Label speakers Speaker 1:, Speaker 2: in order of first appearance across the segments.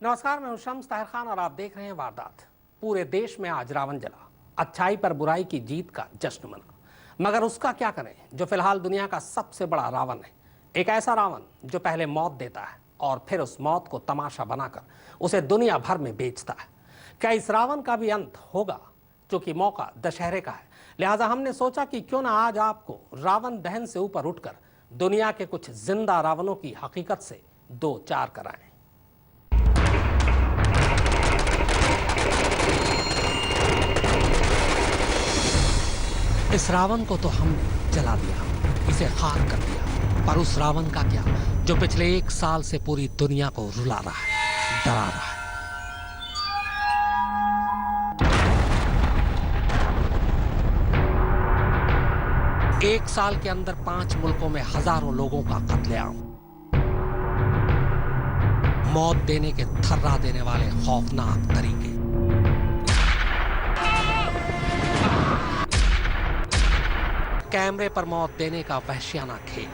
Speaker 1: नमस्कार, मैं हूं शम्स ताहिर खान और आप देख रहे हैं वारदात। पूरे देश में आज रावण जला, अच्छाई पर बुराई की जीत का जश्न मना। मगर उसका क्या करें जो फिलहाल दुनिया का सबसे बड़ा रावण है। एक ऐसा रावण जो पहले मौत देता है और फिर उस मौत को तमाशा बनाकर उसे दुनिया भर में बेचता है। क्या इस रावण का भी अंत होगा? चूंकि मौका दशहरे का है, लिहाजा हमने सोचा कि क्यों ना आज आपको रावण दहन से ऊपर उठकर दुनिया के कुछ जिंदा रावणों की हकीकत से दो चार कराएं। इस रावण को तो हमने जला दिया, इसे खाक कर दिया, पर उस रावण का क्या जो पिछले 1 साल से पूरी दुनिया को रुला रहा है, डरा रहा है। एक साल के अंदर 5 मुल्कों में हजारों लोगों का कत्लेआम, मौत देने के थर्रा देने वाले खौफनाक तरीके, कैमरे पर मौत देने का वहशियाना खेल,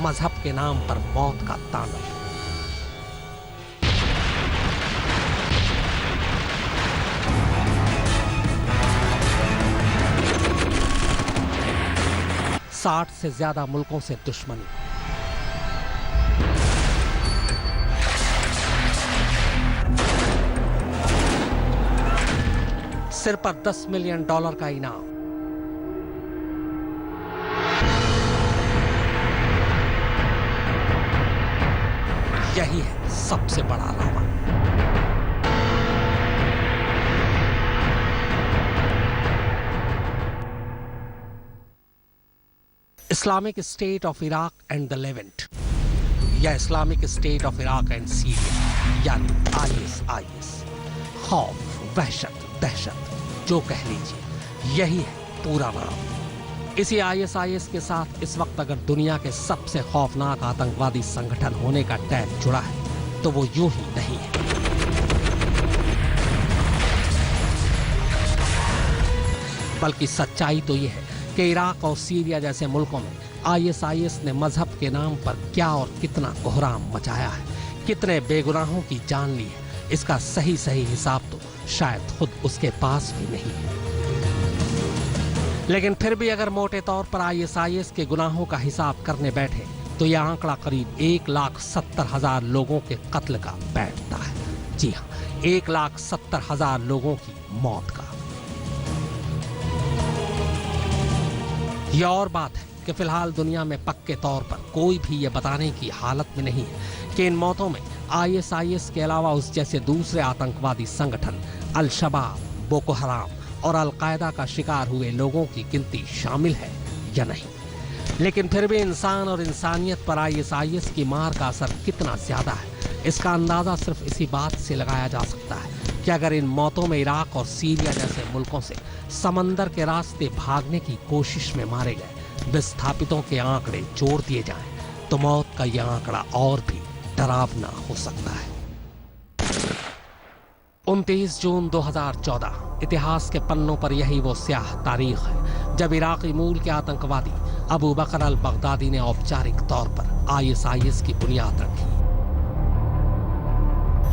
Speaker 1: मजहब के नाम पर मौत का तांडव। साठ से ज्यादा मुल्कों से दुश्मनी, सिर पर $10 मिलियन का इनाम। यही है सबसे बड़ा Ravan. Islamic State of Iraq and the Levant, या Islamic State of Iraq and Syria, यानी ISIS। खौफ, वहशत, दहशत, जो कह लीजिए, यही है पूरा नाम। इसी ISIS के साथ इस वक्त अगर दुनिया के सबसे खौफनाक आतंकवादी संगठन होने का टैग जुड़ा है तो वो यूं ही नहीं है। बल्कि सच्चाई तो ये है कि इराक और सीरिया जैसे मुल्कों में ISIS ने मजहब के नाम पर क्या और कितना कोहराम मचाया है, कितने बेगुनाहों की जान ली है, इसका सही हिसाब तो शायद खुद उसके पास भी नहीं है। लेकिन फिर भी अगर मोटे तौर पर ISIS के गुनाहों का हिसाब करने बैठे तो यह आंकड़ा करीब 1,70,000 लोगों के कत्ल का बैठता है। जी हां, 1,70,000 लोगों की मौत का। यह और बात है कि फिलहाल दुनिया में पक्के तौर पर कोई भी यह बताने की हालत में नहीं है कि इन मौतों में ISIS के अलावा उस जैसे दूसरे आतंकवादी संगठन अल-शबाब, बोको हराम और अल-कायदा का शिकार हुए लोगों की गिनती शामिल है या नहीं। लेकिन फिर भी इंसान और इंसानियत पर ISIS की मार का असर कितना ज्यादा है, इसका अंदाजा सिर्फ इसी बात से लगाया जा सकता है कि अगर इन मौतों में इराक और सीरिया जैसे मुल्कों से समंदर के रास्ते भागने की कोशिश में मारे गए विस्थापितों के आंकड़े जोड़ दिए जाएं तो मौत का यह आंकड़ा और भी डरावना हो सकता है। 29 जून 2014 इतिहास के पन्नों पर यही वो स्याह तारीख है जब इराकी मूल के आतंकवादी अबू बकर अल बगदादी ने औपचारिक तौर पर ISIS की बुनियाद रखी।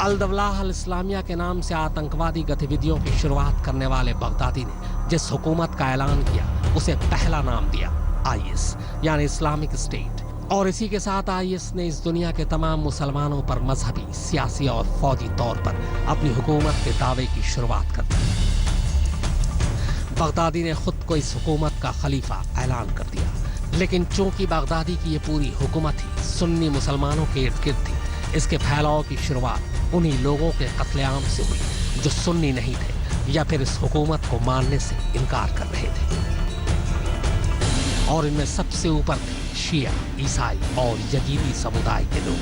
Speaker 1: अल-दवलाह अल-इस्लामिया के नाम से आतंकवादी गतिविधियों की शुरुआत करने वाले बगदादी ने जिस हुकूमत का ऐलान किया उसे पहला नाम दिया IS, यानी इस्लामिक स्टेट। और इसी के साथ IS ने इस दुनिया के तमाम मुसलमानों पर मजहबी, सियासी और फौजी तौर पर अपनी हुकूमत के दावे की शुरुआत कर दी। बगदादी ने खुद को इस हुकूमत का खलीफा ऐलान कर दिया, लेकिन चूंकि बगदादी की ये पूरी हुकूमत ही सुन्नी मुसलमानों के इर्द गिर्द थी, इसके फैलाव की शुरुआत उन्हीं लोगों के कत्लेआम से हुई जो सुन्नी नहीं थे या फिर इस हुकूमत को मानने से इनकार कर रहे थे। और इनमें सबसे ऊपर थे शिया, ईसाई और यजीदी समुदाय के लोग।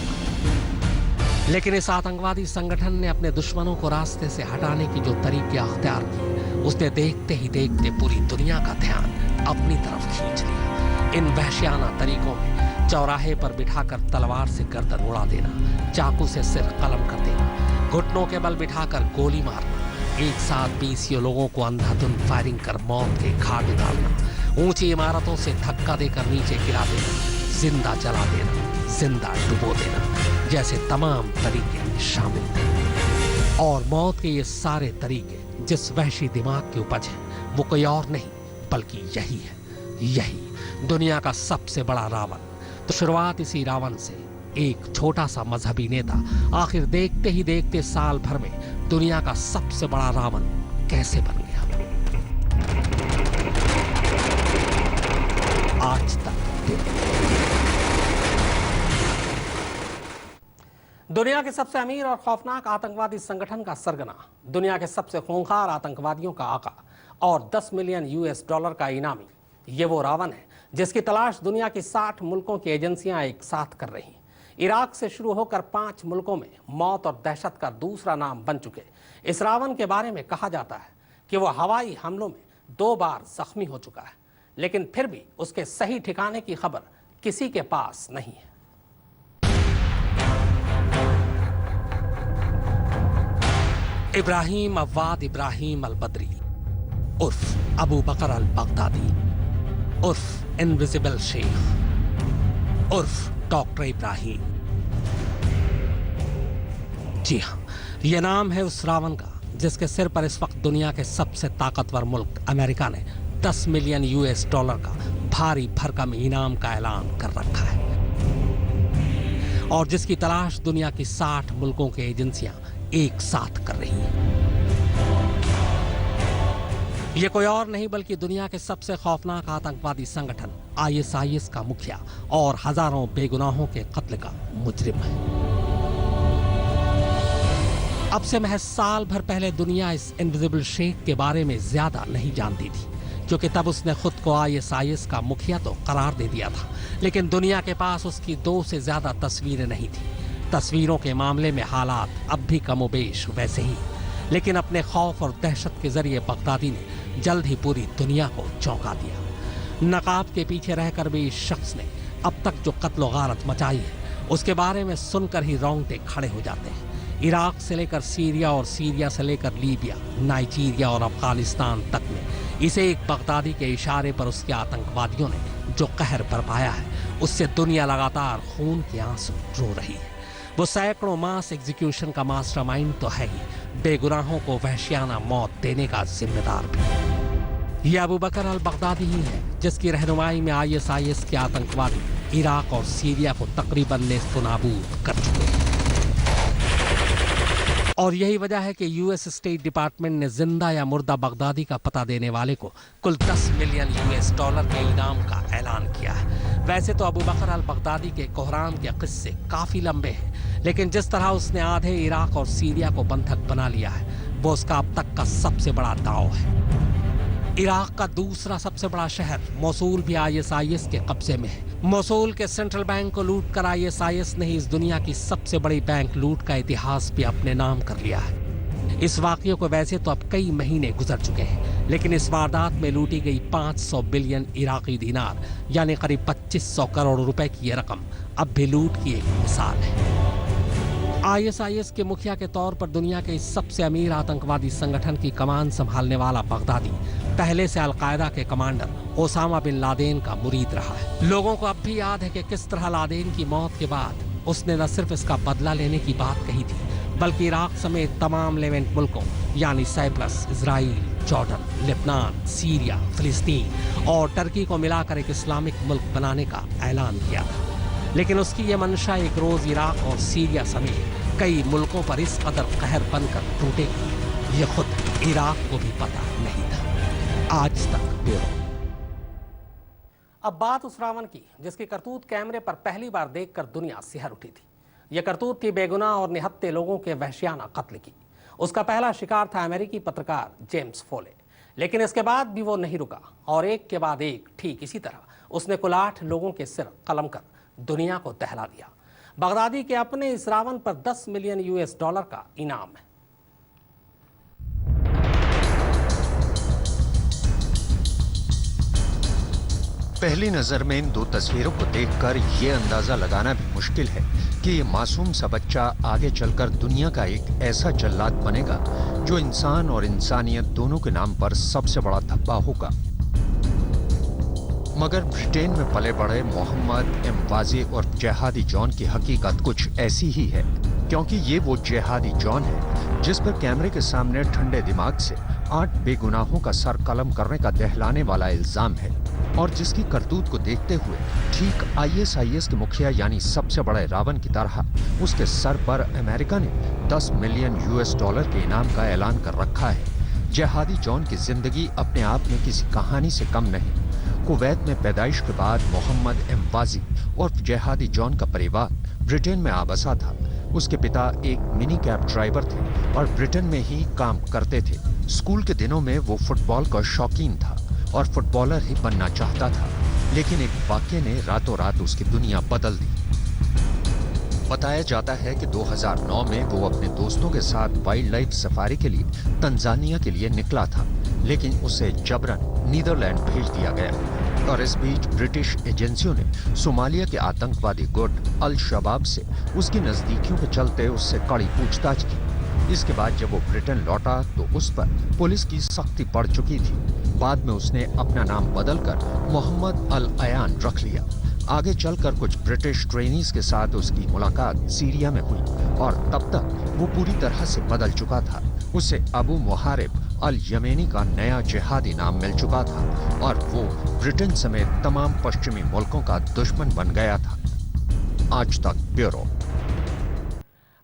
Speaker 1: लेकिन इस आतंकवादी संगठन ने अपने दुश्मनों को रास्ते से हटाने की जो तरीके अख्तियार किए, उसने देखते ही देखते पूरी दुनिया का ध्यान अपनी तरफ खींच लिया। इन वहशियाना तरीकों में चौराहे पर बिठाकर तलवार से गर्दन उड़ा देना, चाकू से सिर कलम कर देना, घुटनों के बल बिठाकर गोली मारना, एक साथ 20 लोगों को अंधाधुंध फायरिंग कर मौत के घाट उतारना, ऊंची इमारतों से धक्का देकर नीचे गिरा देना, जिंदा जला देना, जिंदा डुबो देना जैसे तमाम तरीके शामिल थे। और मौत के ये सारे तरीके जिस वहशी दिमाग की उपज है वो कोई और नहीं बल्कि यही दुनिया का सबसे बड़ा रावण। तो शुरुआत इसी रावण से एक छोटा सा मजहबी नेता आखिर देखते ही देखते साल भर में दुनिया का सबसे बड़ा रावण कैसे बन गया। आज तक दुनिया के सबसे अमीर और खौफनाक आतंकवादी संगठन का सरगना, दुनिया के सबसे खूंखार आतंकवादियों का आका और 10 मिलियन US डॉलर का इनामी, ये वो रावण है जिसकी तलाश दुनिया की 60 मुल्कों की एजेंसियां एक साथ कर रही। इराक से शुरू होकर 5 मुल्कों में मौत और दहशत का दूसरा नाम बन चुके इस रावण के बारे में कहा जाता है कि वो हवाई हमलों में 2 बार जख्मी हो चुका है, लेकिन फिर भी उसके सही ठिकाने की खबर किसी के पास नहीं है। इब्राहिम अव्वाद इब्राहिम अल बदरी उर्फ अबू बकर अल बगदादी उर्फ इनविजिबल शेख उर्फ डॉक्टर इब्राहिम। जी हां, यह नाम है उस रावण का जिसके सिर पर इस वक्त दुनिया के सबसे ताकतवर मुल्क अमेरिका ने 10 मिलियन US डॉलर का भारी भरकम इनाम का ऐलान कर रखा है और जिसकी तलाश दुनिया की 60 मुल्कों की एजेंसियां एक साथ कर रही हैं। ये कोई और नहीं बल्कि दुनिया के सबसे खौफनाक आतंकवादी संगठन ISIS का मुखिया और हजारों बेगुनाहों के कत्ल का मुजरिम है। अब से महज साल भर पहले दुनिया इस इनविजिबल शेख के बारे में ज्यादा नहीं जानती थी, क्योंकि तब उसने खुद को ISIS का मुखिया तो करार दे दिया था, लेकिन दुनिया के पास उसकी 2 से ज्यादा तस्वीरें नहीं थी। तस्वीरों के मामले में हालात अब भी कमोबेश वैसे ही, लेकिन अपने खौफ और दहशत के जरिए बगदादी ने जल्द ही पूरी दुनिया को चौंका दिया। नकाब के पीछे रहकर भी इस शख्स ने अब तक जो कत्ल गारत मचाई है उसके बारे में सुनकर ही रोंगटे खड़े हो जाते हैं। इराक से लेकर सीरिया और सीरिया से लेकर लीबिया, नाइजीरिया और अफगानिस्तान तक में इसे एक बगदादी के इशारे पर उसके आतंकवादियों ने जो कहर बरपाया है उससे दुनिया लगातार खून के आंसू रो रही है। वो सैकड़ों मास एग्जीक्यूशन का मास्टरमाइंड तो है ही, बेगुनाहों को वहशियाना मौत देने का जिम्मेदार भी। ये अबू बकर अल बगदादी ही है जिसकी रहनुमाई में ISIS के आतंकवादी इराक और सीरिया को तकरीबन नेस्तनाबूद कर चुके हैं। और यही वजह है कि US स्टेट डिपार्टमेंट ने जिंदा या मुर्दा बगदादी का पता देने वाले को कुल 10 मिलियन US डॉलर के इनाम का ऐलान किया है। वैसे तो अबू बकर अल बगदादी के कोहरान के किस्से काफी लंबे हैं, लेकिन जिस तरह उसने आधे इराक और सीरिया को बंधक बना लिया है वो उसका अब तक का सबसे बड़ा दांव है। इराक का दूसरा सबसे बड़ा शहर मोसूल भी ISIS के कब्जे में है। मोसूल के सेंट्रल बैंक को लूट कर ISIS ने इस दुनिया की सबसे बड़ी बैंक लूट का इतिहास भी अपने नाम कर लिया है। इस वाकये को वैसे तो अब कई महीने गुजर चुके हैं, लेकिन इस वारदात में लूटी गई 500 बिलियन इराकी दिनार यानी करीब 2500 करोड़ रुपए की यह रकम अब भी लूट की एक मिसाल है। ISIS के मुखिया के तौर पर दुनिया के इस सबसे अमीर आतंकवादी संगठन की कमान संभालने वाला बगदादी पहले से अलकायदा के कमांडर ओसामा बिन लादेन का मुरीद रहा है। लोगों को अब भी याद है कि किस तरह लादेन की मौत के बाद उसने न सिर्फ इसका बदला लेने की बात कही थी, बल्कि इराक समेत तमाम लेवेंट मुल्कों यानी Cyprus, Israel, Jordan, Lebanon, Syria, फिलिस्तीन और टर्की को मिलाकर एक इस्लामिक मुल्क बनाने का ऐलान किया था। लेकिन उसकी यह मंशा एक रोज इराक और सीरिया समेत कई मुल्कों पर इस कदर कहर बनकर टूटेगी, यह खुद इराक को भी पता नहीं था। आज तक ब्यूरो। अब बात उस रावण की जिसकी करतूत कैमरे पर पहली बार देखकर दुनिया सिहर उठी थी। यह करतूत थी बेगुनाह और निहत्थे लोगों के वहशियाना कत्ल की। उसका पहला शिकार था अमेरिकी पत्रकार जेम्स फोले, लेकिन इसके बाद भी वो नहीं रुका और एक के बाद एक ठीक इसी तरह उसने कुल 8 लोगों के सिर कलम कर दुनिया को दहला दिया। बगदादी के अपने इस रावण पर 10 मिलियन US डॉलर का इनाम है।
Speaker 2: पहली नजर में इन 2 तस्वीरों को देखकर ये अंदाजा लगाना भी मुश्किल है कि ये मासूम सा बच्चा आगे चलकर दुनिया का एक ऐसा जल्लाद बनेगा जो इंसान और इंसानियत दोनों के नाम पर सबसे बड़ा धब्बा होगा। मगर ब्रिटेन में पले बड़े मोहम्मद एमवाजी और जिहादी जॉन की हकीकत कुछ ऐसी ही है, क्योंकि ये वो जिहादी जॉन है जिस पर कैमरे के सामने ठंडे दिमाग से 8 बेगुनाहों का सर कलम करने का दहलाने वाला इल्जाम है, और जिसकी करतूत को देखते हुए ठीक आईएसआईएस के मुखिया यानी सबसे बड़े रावण की तरह उसके सर पर अमेरिका ने 10 मिलियन यूएस डॉलर के इनाम का ऐलान कर रखा है। जिहादी जॉन की जिंदगी अपने आप में किसी कहानी से कम नहीं। कुवैत में पैदाइश के बाद मोहम्मद एमवाजी और जिहादी जॉन का परिवार ब्रिटेन में आ बसा था। उसके पिता एक मिनी कैब ड्राइवर थे और ब्रिटेन में ही काम करते थे। स्कूल के दिनों में वो फुटबॉल का शौकीन था और फुटबॉलर ही बनना चाहता था, लेकिन एक वाकये ने रातों रात उसकी दुनिया बदल दी। बताया जाता है कि 2009 में वो अपने दोस्तों के साथ वाइल्ड लाइफ सफारी के लिए तंजानिया के लिए निकला था, लेकिन उसे जबरन नीदरलैंड भेज दिया गया। और इस बीच ब्रिटिश एजेंसियों ने सोमालिया के आतंकवादी गुट अल शबाब से उसकी नजदीकियों के चलते उससे कड़ी पूछताछ की। इसके बाद जब वो ब्रिटेन लौटा तो उस पर पुलिस की सख्ती पड़ चुकी थी। बाद में उसने अपना नाम बदलकर मोहम्मद अल अयान रख लिया। आगे चलकर कुछ ब्रिटिश ट्रेनीज के साथ उसकी मुलाकात सीरिया में हुई और तब तक वो पूरी तरह से बदल चुका था। उसे अबू मुहारिब अल यमेनी का नया जिहादी नाम मिल चुका था और वो ब्रिटेन समेत तमाम पश्चिमी मुल्कों का दुश्मन बन गया था। आज तक ब्यूरो।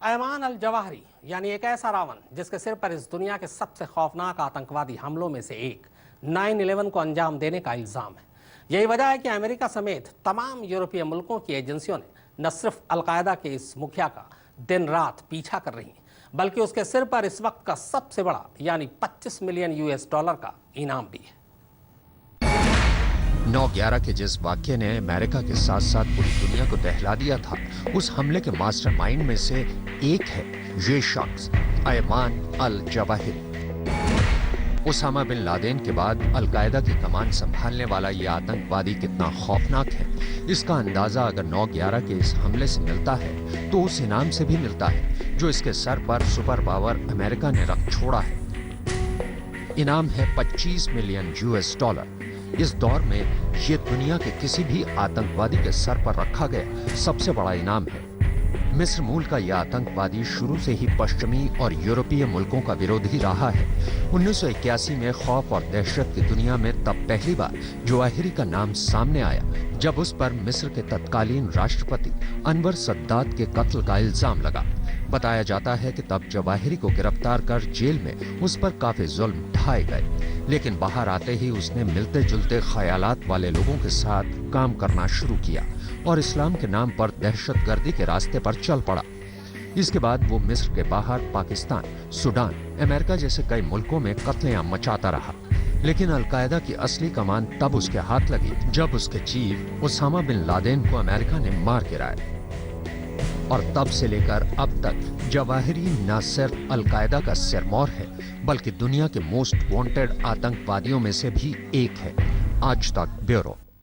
Speaker 1: अयमान अल जवाहरी यानी एक ऐसा रावण जिसके सिर पर इस दुनिया के सबसे खौफनाक आतंकवादी हमलों में से एक 9/11 को अंजाम देने का इल्जाम है। यही वजह है कि अमेरिका समेत तमाम यूरोपीय मुल्कों की एजेंसियों ने न सिर्फ अलकायदा के इस मुखिया का दिन रात पीछा कर रही हैं, बल्कि उसके सिर पर इस वक्त का सबसे बड़ा यानी 25 मिलियन यूएस डॉलर का इनाम भी है।
Speaker 2: 9/11 के जिस वाक्य ने अमेरिका के साथ साथ पूरी दुनिया को दहला दिया था, उस हमले के मास्टरमाइंड में से एक है ये शख्स Ayman al Zawahiri. Osama bin Laden के बाद अलकायदा की कमान संभालने वाला ये आतंकवादी कितना खौफनाक है, इसका अंदाजा अगर 9/11 के इस हमले से मिलता है तो उस इनाम से भी मिलता है जो इसके सर पर सुपर पावर अमेरिका ने रख छोड़ा है। इनाम है 25 मिलियन यूएस डॉलर। इस दौर में ये दुनिया के किसी भी आतंकवादी के सर पर रखा गया सबसे बड़ा इनाम है। मिस्र मूल का यह आतंकवादी शुरू से ही पश्चिमी और यूरोपीय मुल्कों का विरोधी रहा है। 1981 में खौफ और दहशत की दुनिया में तब पहली बार जवाहिरी का नाम सामने आया जब उस पर मिस्र के तत्कालीन राष्ट्रपति अनवर सद्दात के कत्ल का इल्जाम लगा। बताया जाता है कि तब जवाहिरी को गिरफ्तार कर जेल में उस पर काफी जुल्म ढाए गए, लेकिन बाहर आते ही उसने मिलते जुलते ख्यालात वाले लोगों के साथ काम करना शुरू किया और इस्लाम के नाम पर दहशतगर्दी के रास्ते पर चल पड़ा। इसके बाद वो मिस्र के बाहर पाकिस्तान, सूडान, अमेरिका जैसे कई मुल्कों में कत्लेआम मचाता रहा, लेकिन अलकायदा की असली कमान तब उसके हाथ लगी जब उसके चीफ उसामा बिन लादेन को अमेरिका ने मार गिराया। और तब से लेकर अब तक जवाहिरी न सिर्फ अलकायदा का सिरमौर है, बल्कि दुनिया के मोस्ट वांटेड आतंकवादियों में से भी एक है। आज तक ब्यूरो।